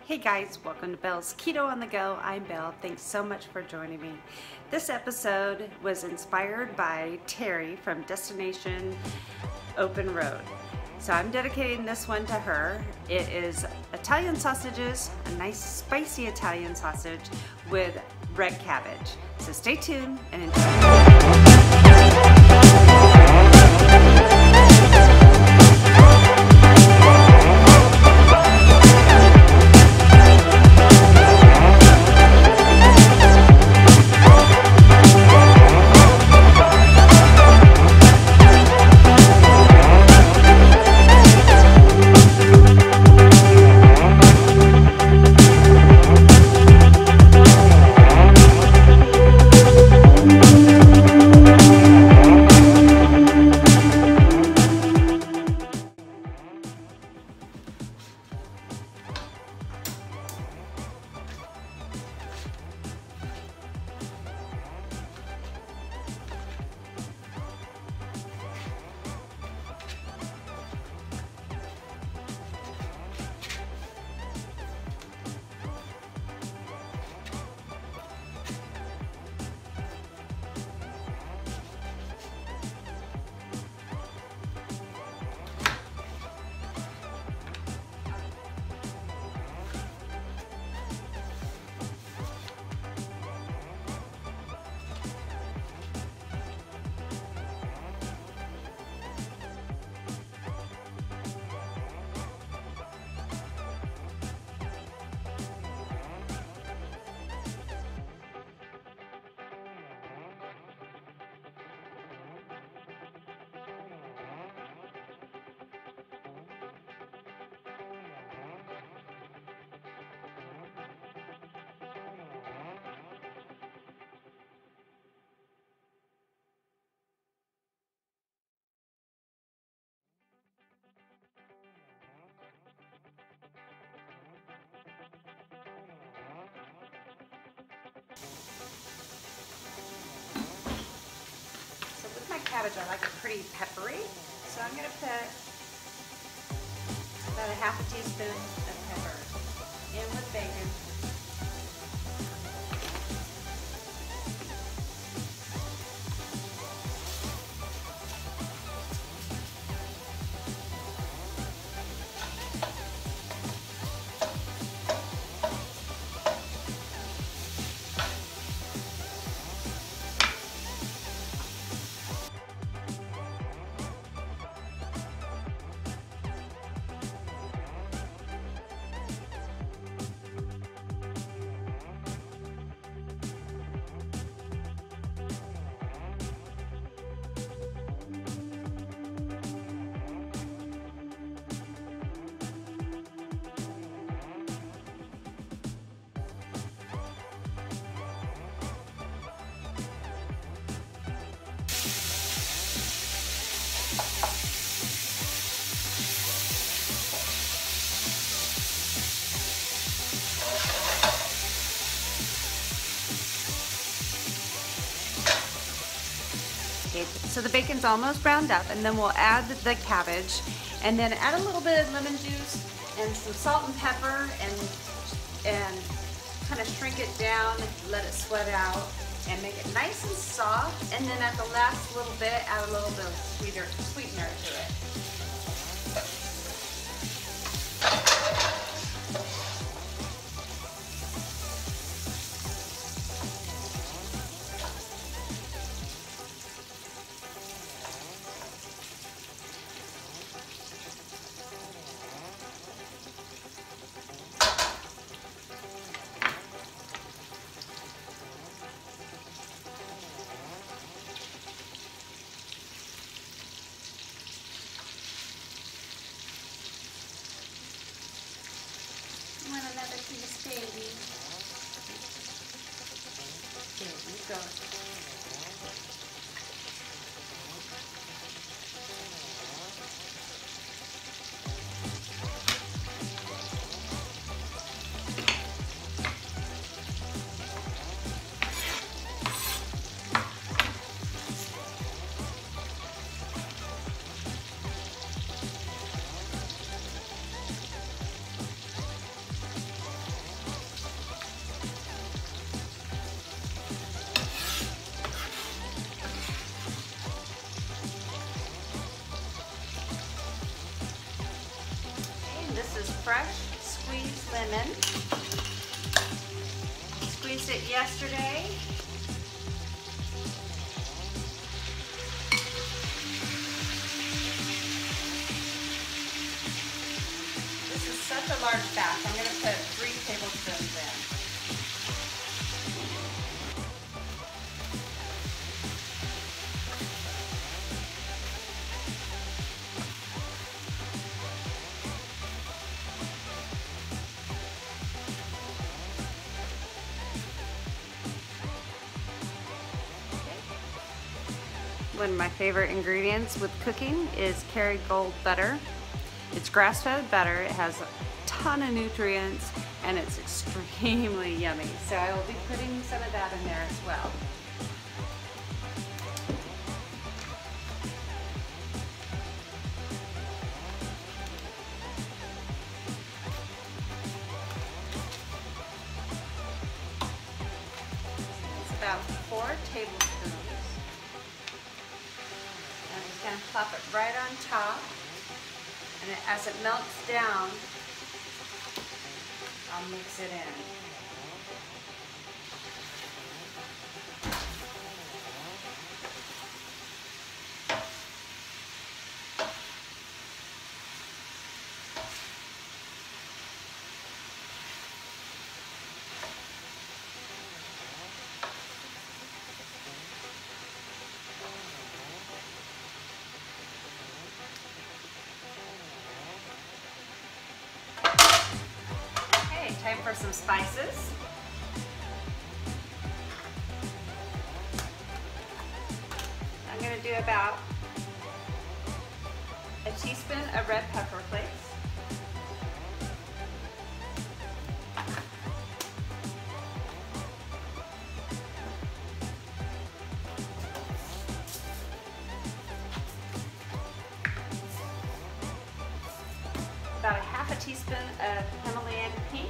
Hey guys, welcome to Belle's Keto on the Go. I'm Belle. Thanks so much for joining me. This episode was inspired by Teri from Destination Open Road. So I'm dedicating this one to her. It is Italian sausages, a nice spicy Italian sausage with red cabbage. So stay tuned and enjoy. Cabbage, I like it pretty peppery, so I'm going to put about a half a teaspoon of pepper in with bacon. So the bacon's almost browned up, and then we'll add the cabbage, and then add a little bit of lemon juice and some salt and pepper, and kind of shrink it down, let it sweat out, and make it nice and soft. And then at the last little bit, add a little bit of sweetener to it. Another piece, baby. There you go. is fresh squeezed lemon. Squeezed it yesterday. This is such a large batch. I'm going to put 3 tablespoons in. One of my favorite ingredients with cooking is Kerrygold butter. It's grass-fed butter. It has a ton of nutrients and it's extremely yummy. So I will be putting some of that in there as well. It's about 4 tablespoons. I'm just going to plop it right on top, and as it melts down, I'll mix it in. Time for some spices. I'm going to do about a teaspoon of red pepper flakes. About a half a teaspoon of Himalayan pink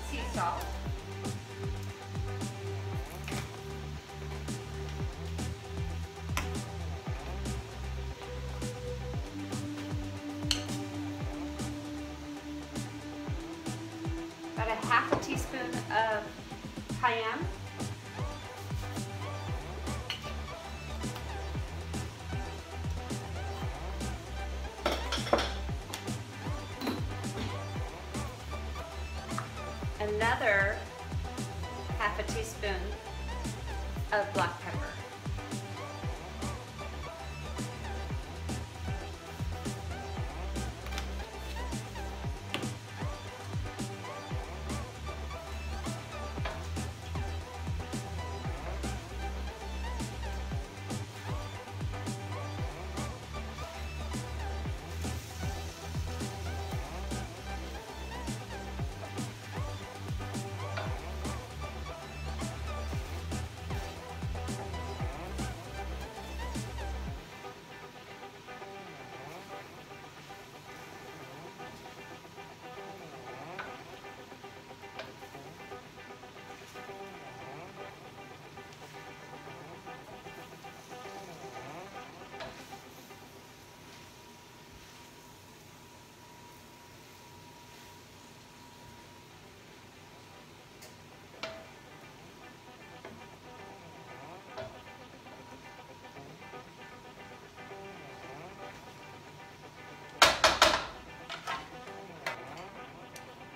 sea salt. About a half a teaspoon of cayenne. Another half a teaspoon of black pepper.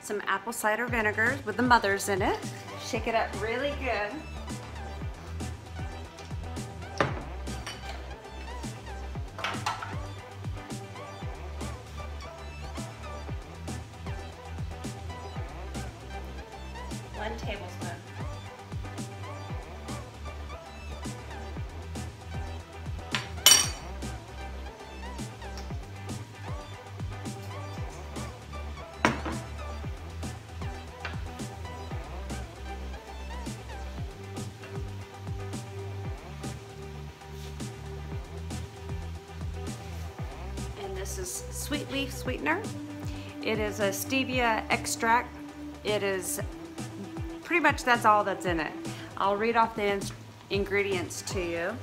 Some apple cider vinegar with the mothers in it. Shake it up really good. One tablespoon. This is sweet leaf sweetener. It is a stevia extract. It is pretty much that's all that's in it. I'll read off the ingredients to you.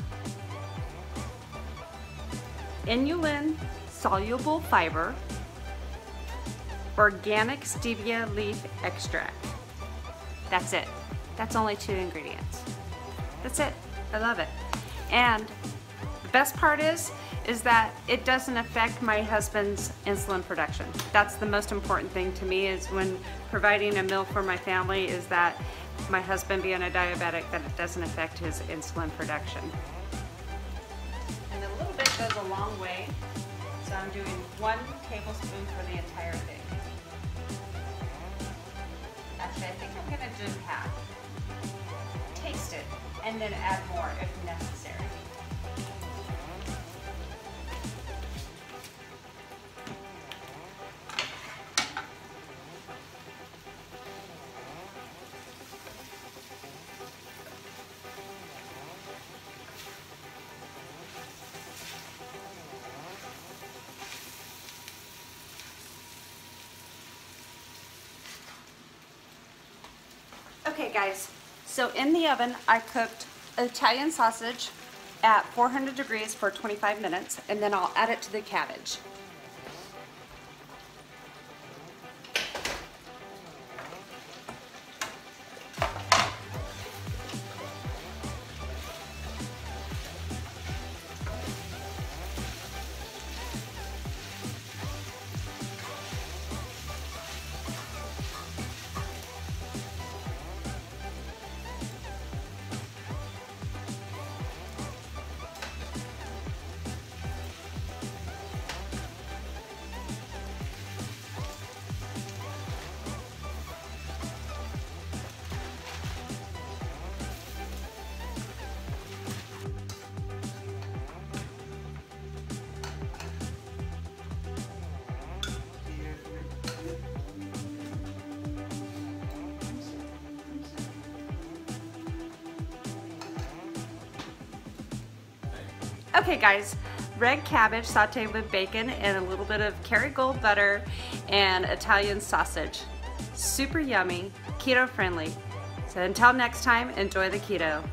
Inulin soluble fiber, organic stevia leaf extract. That's it. That's only 2 ingredients. That's it. I love it. And the best part is that it doesn't affect my husband's insulin production. That's the most important thing to me, is when providing a meal for my family, is that my husband being a diabetic, that it doesn't affect his insulin production. And a little bit goes a long way, so I'm doing 1 tablespoon for the entire thing. Actually, I think I'm gonna do half. Taste it, and then add more if necessary. Okay guys, so in the oven I cooked Italian sausage at 400 degrees for 25 minutes, and then I'll add it to the cabbage. Okay guys, red cabbage sauteed with bacon and a little bit of Kerrygold butter and Italian sausage. Super yummy, keto friendly. So until next time, enjoy the keto.